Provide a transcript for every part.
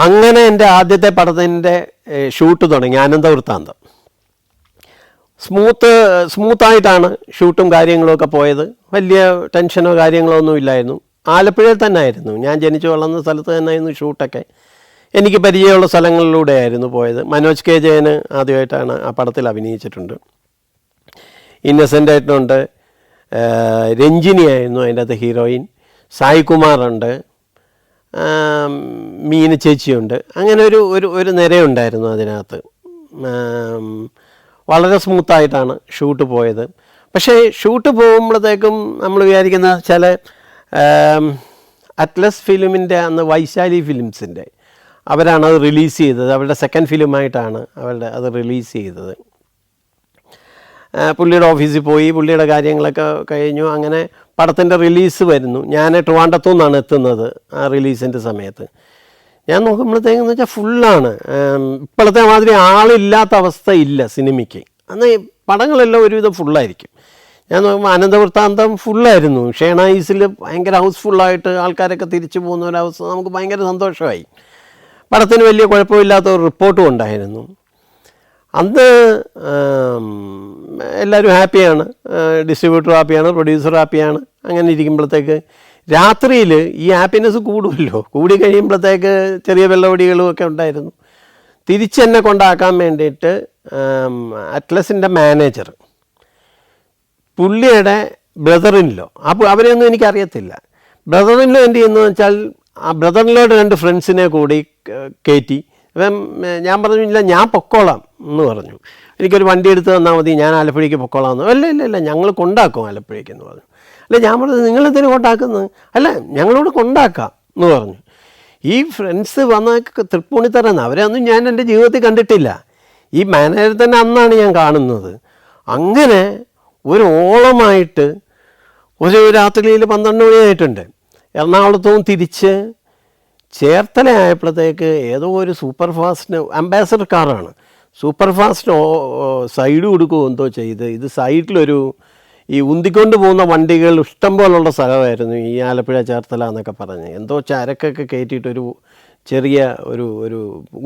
അങ്ങനെ എൻ്റെ ആദ്യത്തെ പടത്തിൻ്റെ ഷൂട്ട് തുടങ്ങി, ആനന്ദവൃത്താന്തം. സ്മൂത്തായിട്ടാണ് ഷൂട്ടും കാര്യങ്ങളൊക്കെ പോയത്. വലിയ ടെൻഷനോ കാര്യങ്ങളോ ഒന്നും ഇല്ലായിരുന്നു. ആലപ്പുഴയിൽ തന്നെ ആയിരുന്നു, ഞാൻ ജനിച്ചു വളർന്ന സ്ഥലത്ത് തന്നെയായിരുന്നു ഷൂട്ടൊക്കെ. എനിക്ക് പരിചയമുള്ള സ്ഥലങ്ങളിലൂടെയായിരുന്നു പോയത്. മനോജ് കെ ജയന് ആദ്യമായിട്ടാണ് ആ പടത്തിൽ അഭിനയിച്ചിട്ടുണ്ട്. ഇന്നസെൻ്റ് ആയിട്ടുണ്ട്, രഞ്ജിനിയായിരുന്നു അതിൻ്റെ അകത്ത് ഹീറോയിൻ, സായി കുമാറുണ്ട്, മീന ചേച്ചിയുണ്ട്. അങ്ങനെ ഒരു നിരയുണ്ടായിരുന്നു അതിനകത്ത്. വളരെ സ്മൂത്തായിട്ടാണ് ഷൂട്ട് പോയത്. പക്ഷേ ഷൂട്ട് പോകുമ്പോഴത്തേക്കും നമ്മൾ വിചാരിക്കുന്ന ചില അറ്റ്ലസ് ഫിലിമിൻ്റെ അന്ന് വൈശാലി ഫിലിംസിൻ്റെ അവരാണത് റിലീസ് ചെയ്തത്. അവരുടെ സെക്കൻഡ് ഫിലിമായിട്ടാണ് അത് റിലീസ് ചെയ്തത്. പുള്ളിയുടെ ഓഫീസിൽ പോയി, പുള്ളിയുടെ കാര്യങ്ങളൊക്കെ കഴിഞ്ഞു. അങ്ങനെ പടത്തിൻ്റെ റിലീസ് വരുന്നു. ഞാൻ ട്രിവാൻഡ്രത്തു നിന്നാണ് എത്തുന്നത് ആ റിലീസിൻ്റെ സമയത്ത്. ഞാൻ നോക്കുമ്പോഴത്തേക്കെന്ന് വെച്ചാൽ ഫുള്ളാണ്. ഇപ്പോഴത്തെ മാതിരി ആളില്ലാത്ത അവസ്ഥ ഇല്ല സിനിമയ്ക്ക്. അന്ന് പടങ്ങളെല്ലാം ഒരുവിധം ഫുള്ളായിരിക്കും. ഞാൻ നോക്കുമ്പോൾ ആനന്ദവൃത്താന്തം ഫുള്ളായിരുന്നു. ഷേണായിസിൽ ഭയങ്കര ഹൗസ്ഫുള്ളായിട്ട് ആൾക്കാരൊക്കെ തിരിച്ചു പോകുന്ന ഒരവസ്ഥ നമുക്ക് ഭയങ്കര സന്തോഷമായി. പടത്തിന് വലിയ കുഴപ്പമില്ലാത്ത ഒരു റിപ്പോർട്ടും ഉണ്ടായിരുന്നു. അന്ന് എല്ലാവരും ഹാപ്പിയാണ്, ഡിസ്ട്രിബ്യൂട്ടർ ഹാപ്പിയാണ്, പ്രൊഡ്യൂസർ ഹാപ്പിയാണ്. അങ്ങനെ ഇരിക്കുമ്പോഴത്തേക്ക് രാത്രിയിൽ ഈ ഹാപ്പിനെസ് കൂടുമല്ലോ. കൂടി കഴിയുമ്പോഴത്തേക്ക് ചെറിയ വെള്ളവടികളും ഒക്കെ ഉണ്ടായിരുന്നു. തിരിച്ചെന്നെ കൊണ്ടാക്കാൻ വേണ്ടിയിട്ട് അറ്റ്ലസിൻ്റെ മാനേജർ, പുള്ളിയുടെ ബ്രദറിൻലോ, അപ്പോൾ അവരെയൊന്നും എനിക്കറിയത്തില്ല. ബ്രദറിൻലോ എന്ത് ചെയ്യുന്നതെന്ന് വെച്ചാൽ ആ ബ്രദറിൻലോയുടെ 2 ഫ്രണ്ട്സിനെ കൂടി കയറ്റി. അപ്പം ഞാൻ പറഞ്ഞില്ല, ഞാൻ പൊക്കോളാം എന്ന് പറഞ്ഞു. എനിക്കൊരു വണ്ടി എടുത്ത് തന്നാൽ മതി, ഞാൻ ആലപ്പുഴയ്ക്ക് പൊക്കോളാം എന്ന്. ഇല്ല ഞങ്ങൾ കൊണ്ടാക്കും ആലപ്പുഴയ്ക്ക് എന്ന് പറഞ്ഞു. അല്ല, ഞാൻ പറഞ്ഞത് നിങ്ങളെന്തിനു കൊണ്ടാക്കുന്നത്? അല്ല, ഞങ്ങളോട് കൊണ്ടാക്കാം എന്ന് പറഞ്ഞു. ഈ ഫ്രണ്ട്സ് വന്ന തൃപ്പൂണിത്തറന്ന് അവരൊന്നും ഞാൻ എൻ്റെ ജീവിതത്തിൽ കണ്ടിട്ടില്ല. ഈ മാനേജർ തന്നെ അന്നാണ് ഞാൻ കാണുന്നത്. അങ്ങനെ ഒരു ഓളമായിട്ട് ഒരു രാത്രിയിൽ 12 മണിയായിട്ടുണ്ട്. എറണാകുളത്തും തിരിച്ച് ചേർത്തല ആയപ്പോഴത്തേക്ക് ഏതോ ഒരു സൂപ്പർ ഫാസ്റ്റിന് അംബാസഡർ കാറാണ്, സൂപ്പർ ഫാസ്റ്റിന് സൈഡ് കൊടുക്കുകയോ എന്തോ ചെയ്ത്, ഇത് സൈഡിലൊരു ഈ ഉന്തിക്കൊണ്ട് പോകുന്ന വണ്ടികൾ ഇഷ്ടം പോലുള്ള സ്ഥലമായിരുന്നു ഈ ആലപ്പുഴ ചേർത്തല എന്നൊക്കെ പറഞ്ഞ്. എന്തോ ചരക്കൊക്കെ കയറ്റിയിട്ടൊരു ചെറിയ ഒരു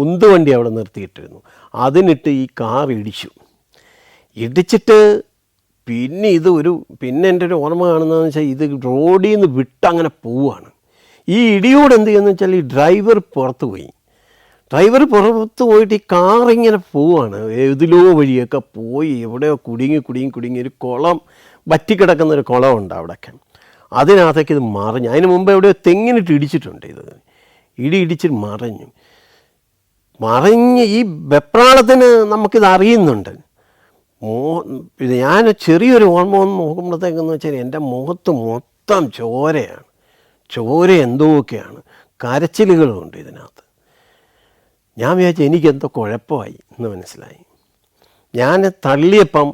ഉന്തുവണ്ടി അവിടെ നിർത്തിയിട്ടിരുന്നു. അതിനിട്ട് ഈ കാർ ഇടിച്ചിട്ട് പിന്നെ എൻ്റെ ഒരു ഓർമ്മ കാണുന്നതെന്ന് വെച്ചാൽ ഇത് റോഡിൽ നിന്ന് വിട്ടങ്ങനെ പോവുകയാണ്. ഈ ഇടിയോട് എന്ത് ചെയ്യുന്നത് വെച്ചാൽ ഈ ഡ്രൈവർ പുറത്ത് പോയിട്ട് ഈ കാറിങ്ങനെ പോവുകയാണ്. ഏതിലോ വഴിയൊക്കെ പോയി എവിടെയോ കുടുങ്ങി ഒരു കുളം, വറ്റിക്കിടക്കുന്നൊരു കുളമുണ്ട് അവിടെയൊക്കെ. അതിനകത്തേക്ക് ഇത് മറിഞ്ഞു. അതിന് മുമ്പ് എവിടെയോ തെങ്ങിനിട്ട് ഇടിച്ചിട്ടുണ്ട്. ഇടിച്ചിട്ട് മറിഞ്ഞ് ഈ വെപ്രാളത്തിന് നമുക്കിത് അറിയുന്നുണ്ട്. ഞാൻ ചെറിയൊരു ഓർമ്മ ഒന്ന് നോക്കുമ്പോഴത്തേക്കെന്ന് വെച്ചാൽ എൻ്റെ മുഖത്ത് മൊത്തം ചോര എന്തൊക്കെയാണ്, കരച്ചിലുകളുണ്ട് ഇതിനകത്ത്. ഞാൻ വിചാരിച്ചു എനിക്കെന്തോ കുഴപ്പമായി എന്ന് മനസ്സിലായി. ഞാൻ തള്ളിയപ്പം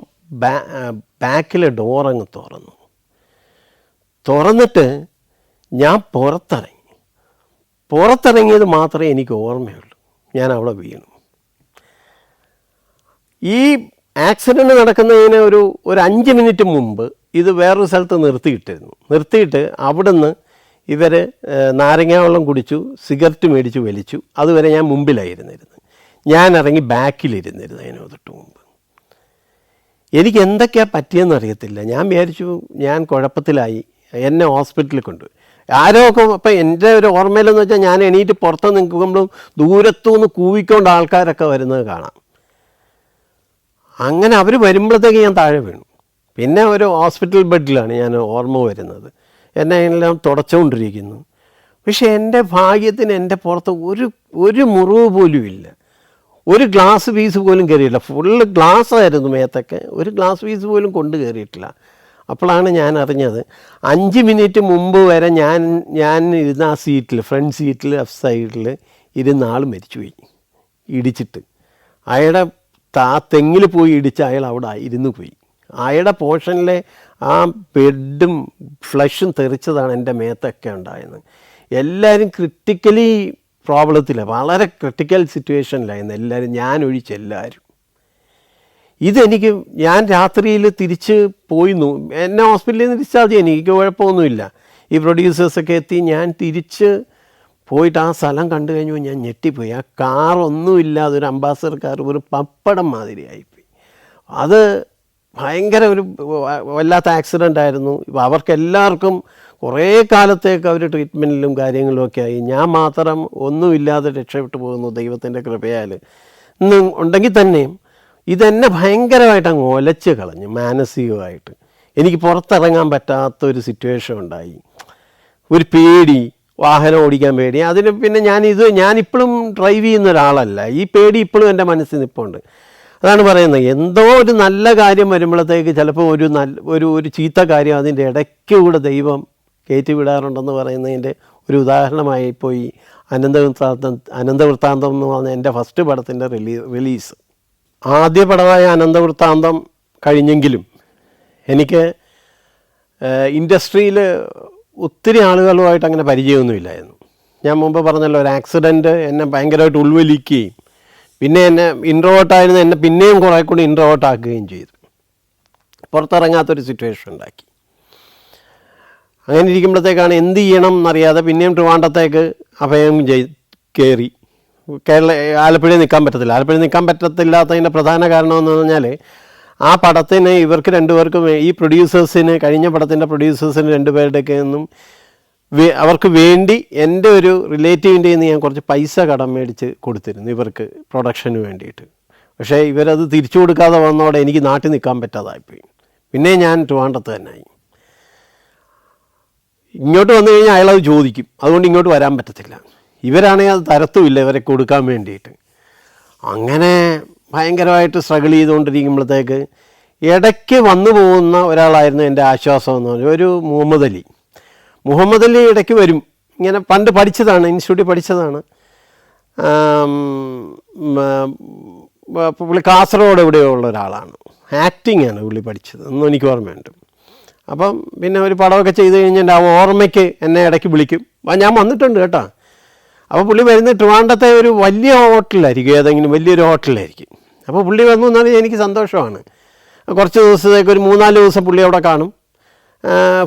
ബാക്കിലെ ഡോറങ്ങ് തുറന്നിട്ട് ഞാൻ പുറത്തിറങ്ങിയത് മാത്രമേ എനിക്ക് ഓർമ്മയുള്ളൂ. ഞാൻ അവിടെ വീണു. ഈ ആക്സിഡൻറ്റ് നടക്കുന്നതിന് ഒരു 5 മിനിറ്റ് മുമ്പ് ഇത് വേറൊരു സ്ഥലത്ത് നിർത്തിയിട്ട് അവിടുന്ന് ഇവർ നാരങ്ങ വെള്ളം കുടിച്ചു, സിഗരറ്റ് മേടിച്ച് വലിച്ചു. അതുവരെ ഞാൻ മുമ്പിലായിരുന്നിരുന്നത്. ഞാൻ ഇറങ്ങി ബാക്കിലിരുന്നിരുന്നു അതിന് തൊട്ട് മുമ്പ്. എനിക്ക് എന്തൊക്കെയാണ് പറ്റിയെന്ന് അറിയത്തില്ല. ഞാൻ വിചാരിച്ചു ഞാൻ കുഴപ്പത്തിലായി, എന്നെ ഹോസ്പിറ്റലിൽ കൊണ്ടുപോയി. ആരോ ഒക്കെ അപ്പം എൻ്റെ ഒരു ഓർമ്മയിലെന്ന് വെച്ചാൽ ഞാൻ എണീറ്റ് പുറത്ത് നിൽക്കുമ്പോഴും ദൂരത്തുനിന്ന് കൂവിക്കൊണ്ട് ആൾക്കാരൊക്കെ വരുന്നത് കാണാം. അങ്ങനെ അവർ വരുമ്പോഴത്തേക്ക് ഞാൻ താഴെ വീണു. പിന്നെ ഒരു ഹോസ്പിറ്റൽ ബെഡിലാണ് ഞാൻ ഓർമ്മ വരുന്നത്. എന്നെ എല്ലാം തുടച്ചുകൊണ്ടിരിക്കുന്നു. പക്ഷേ എൻ്റെ ഭാഗ്യത്തിന് എൻ്റെ പുറത്ത് ഒരു മുറിവ് പോലും ഇല്ല. ഒരു ഗ്ലാസ് പീസ് പോലും കയറിയിട്ടില്ല. ഫുള്ള് ഗ്ലാസ്സായിരുന്നു മേത്തൊക്കെ. ഒരു ഗ്ലാസ് പീസ് പോലും കൊണ്ട് കയറിയിട്ടില്ല. അപ്പോഴാണ് ഞാൻ അറിഞ്ഞത് 5 മിനിറ്റ് മുമ്പ് വരെ ഞാൻ ഇരുന്ന ആ സീറ്റിൽ, ഫ്രണ്ട് സീറ്റിൽ ലെഫ്റ്റ് സൈഡിൽ ഇരുന്ന ആൾ മരിച്ചുപോയി ഇടിച്ചിട്ട്. അയാളുടെ തെങ്ങിൽ പോയി ഇടിച്ച് അയാൾ അവിടെ ഇരുന്ന് പോയി. അയാളുടെ പോർഷനിലെ ആ ബെഡും ഫ്ലഷും തെറിച്ചതാണ് എൻ്റെ മേത്തൊക്കെ ഉണ്ടായത്. എല്ലാവരും ക്രിട്ടിക്കലി പ്രോബ്ലത്തിലാണ്, വളരെ ക്രിട്ടിക്കൽ സിറ്റുവേഷനിലായിരുന്നു എല്ലാവരും, ഞാൻ ഒഴിച്ചെല്ലാവരും. ഇതെനിക്ക് ഞാൻ രാത്രിയിൽ തിരിച്ച് പോയിരുന്നു. എന്നെ ഹോസ്പിറ്റലിൽ നിന്ന് ഡിസ്ചാർജ് ചെയ്യാൻ എനിക്ക് കുഴപ്പമൊന്നുമില്ല. ഈ പ്രൊഡ്യൂസേഴ്സൊക്കെ എത്തി. ഞാൻ തിരിച്ച് പോയിട്ട് ആ സ്ഥലം കണ്ടു കഴിഞ്ഞപ്പോൾ ഞാൻ ഞെട്ടിപ്പോയി. ആ കാറൊന്നുമില്ലാതെ ഒരു അംബാസഡർ കാർ ഒരു പപ്പടം മാതിരിയായിപ്പോയി. അത് ഭയങ്കര ഒരു വല്ലാത്ത ആക്സിഡൻ്റ് ആയിരുന്നു. അവർക്കെല്ലാവർക്കും കുറേ കാലത്തേക്ക് അവർ ട്രീറ്റ്മെൻറ്റിലും കാര്യങ്ങളിലും ഒക്കെ ആയി. ഞാൻ മാത്രം ഒന്നുമില്ലാതെ രക്ഷപ്പെട്ടു പോകുന്നു ദൈവത്തിൻ്റെ കൃപയാൽ. ഇന്ന് ഉണ്ടെങ്കിൽ തന്നെയും ഇതെന്നെ ഭയങ്കരമായിട്ട് അങ്ങ് ഒലച്ച് കളഞ്ഞു മാനസികമായിട്ട്. എനിക്ക് പുറത്തിറങ്ങാൻ പറ്റാത്തൊരു സിറ്റുവേഷൻ ഉണ്ടായി. ഒരു പേടി, വാഹനം ഓടിക്കാൻ പേടി. അതിന് പിന്നെ ഞാനിപ്പോഴും ഡ്രൈവ് ചെയ്യുന്ന ഒരാളല്ല. ഈ പേടി ഇപ്പോഴും എൻ്റെ മനസ്സിൽ നിൽപ്പുണ്ട്. അതാണ് പറയുന്നത്, എന്തോ ഒരു നല്ല കാര്യം വരുമ്പോഴത്തേക്ക് ചിലപ്പോൾ ഒരു ചീത്ത കാര്യം അതിൻ്റെ ഇടയ്ക്കൂടെ ദൈവം കയറ്റി വിടാറുണ്ടെന്ന് പറയുന്നതിൻ്റെ ഒരു ഉദാഹരണമായി ഇപ്പോൾ ഈ അനന്തവൃത്താന്തം എന്ന് പറഞ്ഞ എൻ്റെ ഫസ്റ്റ് പടത്തിൻ്റെ റിലീസ്. ആദ്യ പടമായ അനന്തവൃത്താന്തം കഴിഞ്ഞെങ്കിലും എനിക്ക് ഇൻഡസ്ട്രിയിൽ ഒത്തിരി ആളുകളുമായിട്ട് അങ്ങനെ പരിചയമൊന്നുമില്ലായിരുന്നു. ഞാൻ മുമ്പ് പറഞ്ഞല്ലോ, ഒരു ആക്സിഡൻറ്റ് എന്നെ ഭയങ്കരമായിട്ട് ഉൾവലിക്കുകയും പിന്നെ എന്നെ ഇൻട്രോവേർട്ടായിരുന്നു, എന്നെ പിന്നെയും കുറേ കൂടി ഇൻട്രോവേർട്ടാക്കുകയും ചെയ്തു. പുറത്തിറങ്ങാത്തൊരു സിറ്റുവേഷൻ ഉണ്ടാക്കി. അങ്ങനെ ഇരിക്കുമ്പോഴത്തേക്കാണ് എന്ത് ചെയ്യണം എന്നറിയാതെ പിന്നെയും ട്രിവാൻഡ്രത്തേക്ക് അഭയം കയറി. ആലപ്പുഴയിൽ നിൽക്കാൻ പറ്റത്തില്ല. ആലപ്പുഴയിൽ നിൽക്കാൻ പറ്റത്തില്ലാത്തതിൻ്റെ പ്രധാന കാരണം എന്ന് പറഞ്ഞാൽ, ആ പടത്തിന് ഇവർക്ക് രണ്ടുപേർക്കും, ഈ പ്രൊഡ്യൂസേഴ്സിന്, കഴിഞ്ഞ പടത്തിൻ്റെ പ്രൊഡ്യൂസേഴ്സിന് രണ്ടുപേരുടെയൊക്കെ ഒന്നും അവർക്ക് വേണ്ടി എൻ്റെ ഒരു റിലേറ്റീവിൻ്റെ നിന്ന് ഞാൻ കുറച്ച് പൈസ കടം മേടിച്ച് കൊടുത്തിരുന്നു ഇവർക്ക് പ്രൊഡക്ഷന് വേണ്ടിയിട്ട്. പക്ഷേ ഇവരത് തിരിച്ചു കൊടുക്കാതെ വന്നതോടെ എനിക്ക് നാട്ടിൽ നിൽക്കാൻ പറ്റാതായിപ്പോയി. പിന്നെ ഞാൻ ട്രിവാൻഡ്രത്ത് തന്നെയായി. ഇങ്ങോട്ട് വന്നു കഴിഞ്ഞാൽ അയാളത് ചോദിക്കും, അതുകൊണ്ട് ഇങ്ങോട്ട് വരാൻ പറ്റത്തില്ല. ഇവരാണെങ്കിൽ അത് തരത്തുമില്ല ഇവരെ കൊടുക്കാൻ വേണ്ടിയിട്ട്. അങ്ങനെ ഭയങ്കരമായിട്ട് സ്ട്രഗിൾ ചെയ്തുകൊണ്ടിരിക്കുമ്പോഴത്തേക്ക് ഇടയ്ക്ക് വന്നു പോകുന്ന ഒരാളായിരുന്നു എൻ്റെ ആശ്വാസം എന്ന് പറഞ്ഞാൽ ഒരു മുഹമ്മദ് അലി ഇടയ്ക്ക് വരും. ഇങ്ങനെ പണ്ട് പഠിച്ചതാണ്, ഇൻസ്റ്റിറ്റ്യൂട്ടിൽ പഠിച്ചതാണ്. പുള്ളി കാസർഗോഡ് എവിടെയോ ഉള്ള ഒരാളാണ്. ആക്ടിങ് ആണ് പുള്ളി പഠിച്ചത് എന്നും എനിക്ക് ഓർമ്മയുണ്ട്. അപ്പം പിന്നെ ഒരു പടമൊക്കെ ചെയ്ത് കഴിഞ്ഞാൽ ആ ഓർമ്മയ്ക്ക് എന്നെ ഇടയ്ക്ക് വിളിക്കും. ഞാൻ വന്നിട്ടുണ്ട് കേട്ടോ. അപ്പോൾ പുള്ളി വരുന്നത് ട്രിവാൻഡ്രത്തെ ഒരു വലിയ ഹോട്ടലിലായിരിക്കും, ഏതെങ്കിലും വലിയൊരു ഹോട്ടലിലായിരിക്കും. അപ്പോൾ പുള്ളി വന്നു എന്നാൽ എനിക്ക് സന്തോഷമാണ്. കുറച്ച് ദിവസത്തേക്ക് ഒരു 3-4 ദിവസം പുള്ളി അവിടെ കാണും.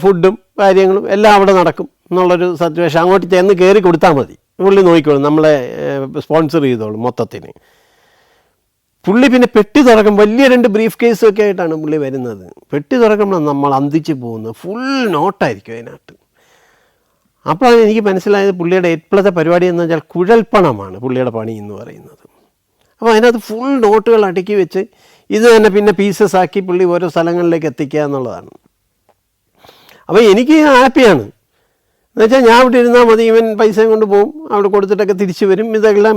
ഫുഡും കാര്യങ്ങളും എല്ലാം അവിടെ നടക്കും എന്നുള്ളൊരു സിറ്റുവേഷൻ. അങ്ങോട്ട് ചെന്ന് കയറി കൊടുത്താൽ മതി, പുള്ളി നോക്കിക്കോളും, നമ്മളെ സ്പോൺസർ ചെയ്തോളും മൊത്തത്തിന്. പുള്ളി പിന്നെ പെട്ടി തുറക്കും, വലിയ 2 ബ്രീഫ് കേസൊക്കെ ആയിട്ടാണ് പുള്ളി വരുന്നത്. പെട്ടി തുറക്കുമ്പോൾ നമ്മൾ അന്തിച്ച് പോകുന്നത്, ഫുൾ നോട്ടായിരിക്കും അതിനകത്ത്. അപ്പോഴാണ് എനിക്ക് മനസ്സിലായത് പുള്ളിയുടെ ഇപ്പോഴത്തെ പരിപാടി എന്ന് വെച്ചാൽ കുഴൽപ്പണമാണ് പുള്ളിയുടെ പണി എന്ന് പറയുന്നത്. അപ്പോൾ അതിനകത്ത് ഫുൾ നോട്ടുകൾ അടുക്കി വെച്ച് ഇത് തന്നെ പിന്നെ പീസസ് ആക്കി പുള്ളി ഓരോ സ്ഥലങ്ങളിലേക്ക് എത്തിക്കുക എന്നുള്ളതാണ്. അപ്പോൾ എനിക്ക് ഹാപ്പിയാണ്. എന്നുവെച്ചാൽ ഞാൻ അവിടെ ഇരുന്നാൽ മതി, ഇവൻ പൈസയും കൊണ്ട് പോകും, അവിടെ കൊടുത്തിട്ടൊക്കെ തിരിച്ചു വരും. ഇതെല്ലാം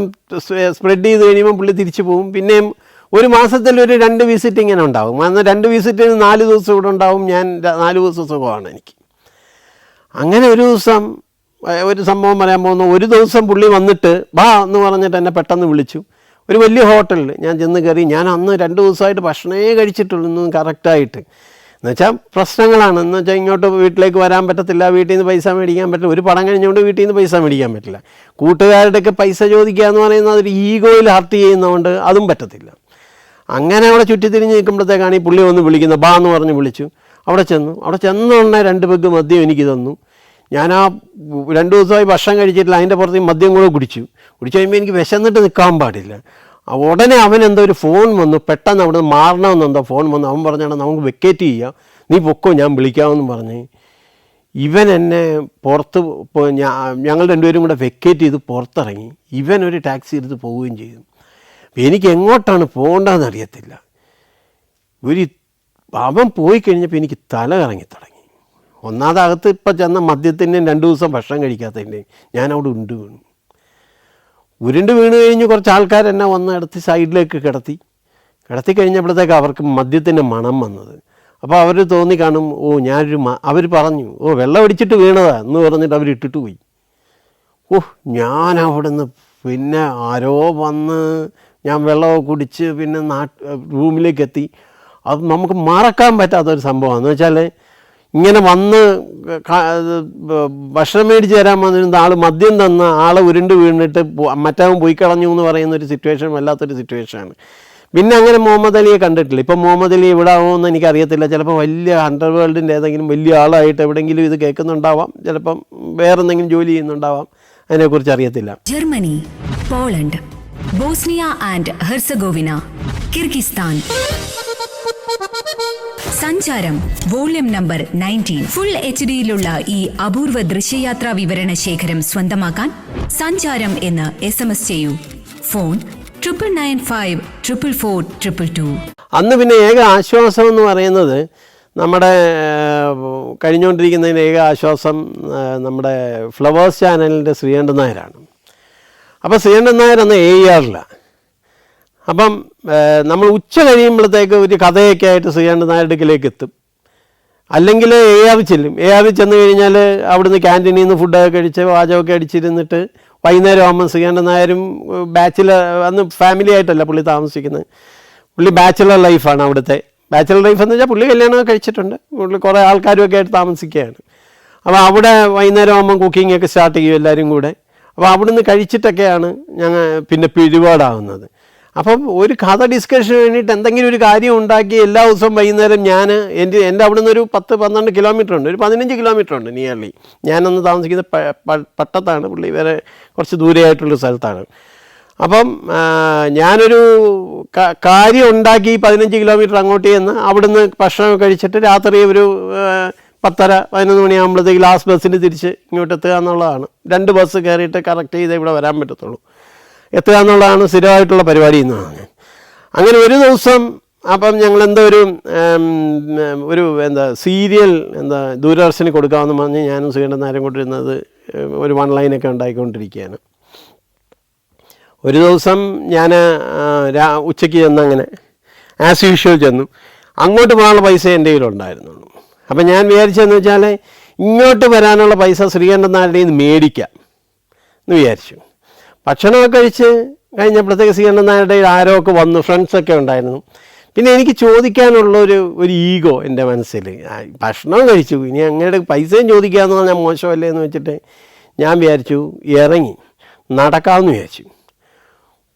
സ്പ്രെഡ് ചെയ്ത് കഴിയുമ്പോൾ പുള്ളി തിരിച്ചു പോകും. പിന്നെയും ഒരു മാസത്തിൽ ഒരു 2 വിസിറ്റ് ഇങ്ങനെ ഉണ്ടാകും. അന്ന് 2 വിസിറ്റിന് 4 ദിവസം ഇവിടെ ഉണ്ടാവും. ഞാൻ 4 ദിവസം സുഖമാണ് എനിക്ക്. അങ്ങനെ ഒരു ദിവസം ഒരു സംഭവം പറയാൻ പോകുന്നു. ഒരു ദിവസം പുള്ളി വന്നിട്ട് ബാ എന്ന് പറഞ്ഞിട്ട് എന്നെ പെട്ടെന്ന് വിളിച്ചു. ഒരു വലിയ ഹോട്ടലിൽ ഞാൻ ചെന്ന് കയറി. ഞാൻ അന്ന് 2 ദിവസമായിട്ട് ഭക്ഷണമേ കഴിച്ചിട്ടുള്ളൂ, ഇന്നും കറക്റ്റായിട്ട്. എന്നുവെച്ചാൽ പ്രശ്നങ്ങളാണ്. എന്ന് വെച്ചാൽ ഇങ്ങോട്ട് വീട്ടിലേക്ക് വരാൻ പറ്റത്തില്ല, വീട്ടിൽ നിന്ന് പൈസ മേടിക്കാൻ പറ്റില്ല. ഒരു പടം കഴിഞ്ഞുകൊണ്ട് വീട്ടിൽ നിന്ന് പൈസ മേടിക്കാൻ പറ്റില്ല. കൂട്ടുകാരുടെയൊക്കെ പൈസ ചോദിക്കുക എന്ന് പറയുന്നത് അതൊരു ഈഗോയിൽ ഹർട്ട് ചെയ്യുന്നതുകൊണ്ട് അതും പറ്റത്തില്ല. അങ്ങനെ അവിടെ ചുറ്റിത്തിരിഞ്ഞ് നിൽക്കുമ്പോഴത്തേക്കാണ് ഈ പുള്ളി വന്ന് വിളിക്കുന്നത്. ബാ എന്ന് പറഞ്ഞ് വിളിച്ചു. അവിടെ ചെന്നുടനെ 2 പെഗ് മദ്യം എനിക്ക് തന്നു. ഞാൻ ആ 2 ദിവസമായി ഭക്ഷണം കഴിച്ചിട്ടില്ല, അതിൻ്റെ പുറത്ത് മദ്യം കൂടെ കുടിച്ചു കഴിയുമ്പോൾ എനിക്ക് വിശന്നിട്ട് നിൽക്കാൻ പാടില്ല. ഉടനെ അവൻ എന്തോ ഒരു ഫോൺ വന്നു, പെട്ടെന്ന് അവിടെ നിന്ന് മാറണമെന്നെന്തോ ഫോൺ വന്നു. അവൻ പറഞ്ഞാൽ നമുക്ക് വെക്കേറ്റ് ചെയ്യാം, നീ പൊക്കോ, ഞാൻ വിളിക്കാമെന്ന് പറഞ്ഞ് ഇവൻ എന്നെ പുറത്ത് ഞങ്ങൾ 2 പേരും കൂടെ വെക്കേറ്റ് ചെയ്ത് പുറത്തിറങ്ങി. ഇവൻ ഒരു ടാക്സി എടുത്ത് പോവുകയും ചെയ്തു. എനിക്ക് എങ്ങോട്ടാണ് പോകേണ്ടതെന്ന് അറിയത്തില്ല. അവൻ പോയി കഴിഞ്ഞപ്പോൾ എനിക്ക് തല കറങ്ങി തുടങ്ങി. ഒന്നാമതകത്ത് ഇപ്പം ചെന്ന മദ്യത്തിൻ്റെയും 2 ദിവസം ഭക്ഷണം കഴിക്കാത്തതിൻ്റെയും ഞാനവിടെ ഉരുണ്ട് വീണ് കഴിഞ്ഞ് കുറച്ച് ആൾക്കാർ എന്നെ വന്ന് എടുത്ത് സൈഡിലേക്ക് കിടത്തി കഴിഞ്ഞപ്പോഴത്തേക്ക് അവർക്ക് മദ്യത്തിൻ്റെ മണം വന്നത്. അപ്പോൾ അവർ തോന്നി കാണും, അവർ പറഞ്ഞു വെള്ളം അടിച്ചിട്ട് വീണതാ എന്ന് പറഞ്ഞിട്ട് അവർ ഇട്ടിട്ട് പോയി. ഞാൻ അവിടെ നിന്ന് പിന്നെ ആരോ വന്ന് ഞാൻ വെള്ളമൊക്കെ കുടിച്ച് പിന്നെ റൂമിലേക്ക് എത്തി. അത് നമുക്ക് മറക്കാൻ പറ്റാത്തൊരു സംഭവമാണ്. എന്ന് വെച്ചാൽ ഇങ്ങനെ വന്ന് ഭക്ഷണം മേടിച്ച് തരാൻ വന്നിരുന്ന ആൾ മദ്യം തന്ന ആളെ ഉരുണ്ട് വീണിട്ട് മറ്റവൻ പോയി കളഞ്ഞു എന്ന് പറയുന്നൊരു സിറ്റുവേഷൻ വല്ലാത്തൊരു സിറ്റുവേഷനാണ്. പിന്നെ അങ്ങനെ മുഹമ്മദ് അലിയെ കണ്ടിട്ടില്ല. ഇപ്പം മുഹമ്മദ് അലി എവിടെ ആവുമെന്ന് എനിക്കറിയത്തില്ല. ചിലപ്പോൾ വലിയ അണ്ടർവേൾഡിൻ്റെ ഏതെങ്കിലും വലിയ ആളായിട്ട് എവിടെയെങ്കിലും ഇത് കേൾക്കുന്നുണ്ടാവാം, ചിലപ്പം വേറെ എന്തെങ്കിലും ജോലി ചെയ്യുന്നുണ്ടാവാം, അതിനെക്കുറിച്ച് അറിയത്തില്ല. Germany, Poland, Bosnia and Herzegovina, Kyrgyzstan. സഞ്ചാരം വോള്യം നമ്പർ 19. ഫുൾ HD-യിലുള്ള ഈ അപൂർവ ദൃശ്യയാത്രാ വിവരണ ശേഖരം സ്വന്തമാക്കാൻ സഞ്ചാരം എന്ന് SMS ചെയ്യൂ. ഫോൺ 99954422. അന്ന് പിന്നെ ഏക ആശ്വാസം എന്ന് പറയുന്നത് നമ്മുടെ കഴിഞ്ഞുകൊണ്ടിരിക്കുന്നതിന് ഏക ആശ്വാസം നമ്മുടെ ഫ്ലവേഴ്സ് ചാനലിൻ്റെ ശ്രീകണ്ഠൻ നായരാണ്. അപ്പോൾ ശ്രീകണ്ഠൻ നായർ അന്ന് AER-ലാണ്. അപ്പം നമ്മൾ ഉച്ച കഴിയുമ്പോഴത്തേക്ക് ഒരു കഥയൊക്കെ ആയിട്ട് ശ്രീകണ്ഠൻ നായരുടെ അടുക്കിലേക്ക് എത്തും. അല്ലെങ്കിൽ AER ചെല്ലും. AER ചെന്ന് കഴിഞ്ഞാൽ അവിടുന്ന് ക്യാൻറ്റീനിൽ നിന്ന് ഫുഡൊക്കെ കഴിച്ച് വാചകമൊക്കെ അടിച്ചിരുന്നിട്ട് വൈകുന്നേരം ആകുമ്പോൾ ശ്രീകണ്ഠൻ നായരും ബാച്ചിലർ, അന്ന് ഫാമിലി ആയിട്ടല്ല പുള്ളി താമസിക്കുന്നത്, പുള്ളി ബാച്ചിലർ ലൈഫാണ് അവിടുത്തെ. ബാച്ചിലർ ലൈഫ് എന്ന് വെച്ചാൽ പുള്ളി കല്യാണമൊക്കെ കഴിച്ചിട്ടുണ്ട്, പുള്ളി കുറേ ആൾക്കാരുമൊക്കെ ആയിട്ട് താമസിക്കുകയാണ്. അപ്പോൾ അവിടെ വൈകുന്നേരം ആകുമ്പം കുക്കിങ്ങൊക്കെ സ്റ്റാർട്ട് ചെയ്യും എല്ലാവരും കൂടെ. അപ്പോൾ അവിടുന്ന് കഴിച്ചിട്ടൊക്കെയാണ് ഞങ്ങൾ പിന്നെ പിരിപാടാവുന്നത്. അപ്പം ഒരു കഥ ഡിസ്കഷന് വേണ്ടിയിട്ട് എന്തെങ്കിലും ഒരു കാര്യം ഉണ്ടാക്കി എല്ലാ ദിവസവും വൈകുന്നേരം ഞാൻ എൻ്റെ അവിടെ നിന്ന് ഒരു 10-12 കിലോമീറ്റർ ഉണ്ട്, ഒരു 15 കിലോമീറ്റർ ഉണ്ട് നിയർലി. ഞാനന്ന് താമസിക്കുന്നത് പട്ടത്താണ്, പുള്ളി വേറെ കുറച്ച് ദൂരെയായിട്ടുള്ള സ്ഥലത്താണ്. അപ്പം ഞാനൊരു കാര്യം ഉണ്ടാക്കി 15 കിലോമീറ്റർ അങ്ങോട്ട് ചെന്ന് അവിടുന്ന് ഭക്ഷണം കഴിച്ചിട്ട് രാത്രി ഒരു 10:30-11 മണിയാകുമ്പോഴത്തേക്ക് ലാസ്റ്റ് ബസ്സിന് തിരിച്ച് ഇങ്ങോട്ട് എത്തുക എന്നുള്ളതാണ്. 2 ബസ് കയറിയിട്ട് കറക്റ്റ് ചെയ്ത് ഇവിടെ വരാൻ പറ്റത്തുള്ളൂ, എത്തുക എന്നുള്ളതാണ് സ്ഥിരമായിട്ടുള്ള പരിപാടി എന്ന് പറഞ്ഞു. അങ്ങനെ ഒരു ദിവസം അപ്പം ഞങ്ങൾ സീരിയൽ ദൂരദർശന് കൊടുക്കാമെന്ന് പറഞ്ഞ് ഞാനും ശ്രീകണ്ഠൻ നായരും കൊണ്ടിരുന്നത് ഒരു 1 ലൈനൊക്കെ ഉണ്ടായിക്കൊണ്ടിരിക്കുകയാണ്. ഒരു ദിവസം ഞാൻ ഉച്ചയ്ക്ക് ചെന്ന് അങ്ങനെ ആസ് യൂഷ്വൽ ചെന്നു. അങ്ങോട്ട് പോകാനുള്ള പൈസ എൻ്റെ കയ്യിലുണ്ടായിരുന്നുള്ളൂ. അപ്പം ഞാൻ വിചാരിച്ചതെന്ന് വെച്ചാൽ ഇങ്ങോട്ട് വരാനുള്ള പൈസ ശ്രീകണ്ഠൻ നായരുടെ നിന്ന് മേടിക്കാം എന്ന് വിചാരിച്ചു. ഭക്ഷണമൊക്കെ കഴിച്ച് കഴിഞ്ഞപ്പോഴത്തേക്ക് ശ്രീകണ്ഠൻ നായരുടെ ആരോ ഒക്കെ വന്നു, ഫ്രണ്ട്സൊക്കെ ഉണ്ടായിരുന്നു. പിന്നെ എനിക്ക് ചോദിക്കാനുള്ളൊരു ഈഗോ എൻ്റെ മനസ്സിൽ, ഭക്ഷണം കഴിച്ചു, ഇനി അങ്ങയുടെ പൈസയും ചോദിക്കാമെന്ന് പറഞ്ഞാൽ മോശമല്ലേ എന്ന് വെച്ചിട്ട് ഞാൻ വിചാരിച്ചു ഇറങ്ങി നടക്കാമെന്ന് വിചാരിച്ചു.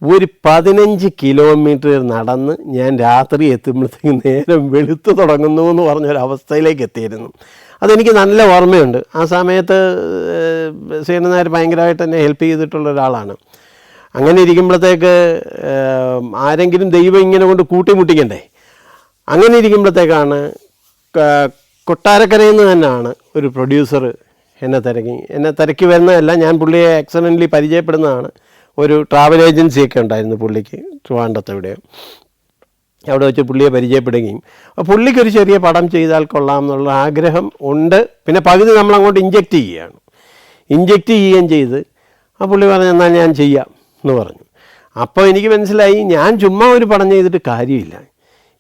ഒരു 15 കിലോമീറ്റർ നടന്ന് ഞാൻ രാത്രി എത്തുമ്പോഴത്തേക്ക് നേരം വെളുത്ത് തുടങ്ങുന്നു എന്ന് പറഞ്ഞൊരവസ്ഥയിലേക്ക് എത്തിയിരുന്നു. അതെനിക്ക് നല്ല ഓർമ്മയുണ്ട്. ആ സമയത്ത് ശ്രീകണ്ഠൻ നായർ ഭയങ്കരമായിട്ട് എന്നെ ഹെൽപ്പ് ചെയ്തിട്ടുള്ള ഒരാളാണ്. അങ്ങനെ ഇരിക്കുമ്പോഴത്തേക്ക് ആരെങ്കിലും ദൈവം ഇങ്ങനെ കൊണ്ട് കൂട്ടിമുട്ടിക്കണ്ടേ. അങ്ങനെ ഇരിക്കുമ്പോഴത്തേക്കാണ് കൊട്ടാരക്കരയിൽ നിന്ന് തന്നെയാണ് ഒരു പ്രൊഡ്യൂസർ എന്നെ തിരക്കി വരുന്നതല്ല, ഞാൻ പുള്ളിയെ ആക്സിഡൻ്റലി പരിചയപ്പെടുന്നതാണ്. ഒരു ട്രാവൽ ഏജൻസിയൊക്കെ ഉണ്ടായിരുന്നു പുള്ളിക്ക് ട്രിവാൻഡ്രത്ത് എവിടെയോ. അവിടെ വെച്ച് പുള്ളിയെ പരിചയപ്പെടുകയും പുള്ളിക്കൊരു ചെറിയ പടം ചെയ്താൽ കൊള്ളാം എന്നുള്ള ആഗ്രഹം ഉണ്ട്. പിന്നെ പകുതി നമ്മളങ്ങോട്ട് ഇഞ്ചെക്റ്റ് ചെയ്യുകയും ചെയ്ത് ആ പുള്ളി പറഞ്ഞു എന്നാൽ ഞാൻ ചെയ്യാം എന്ന് പറഞ്ഞു. അപ്പോൾ എനിക്ക് മനസ്സിലായി ഞാൻ ചുമ്മാ ഒരു പടം ചെയ്തിട്ട് കാര്യമില്ല,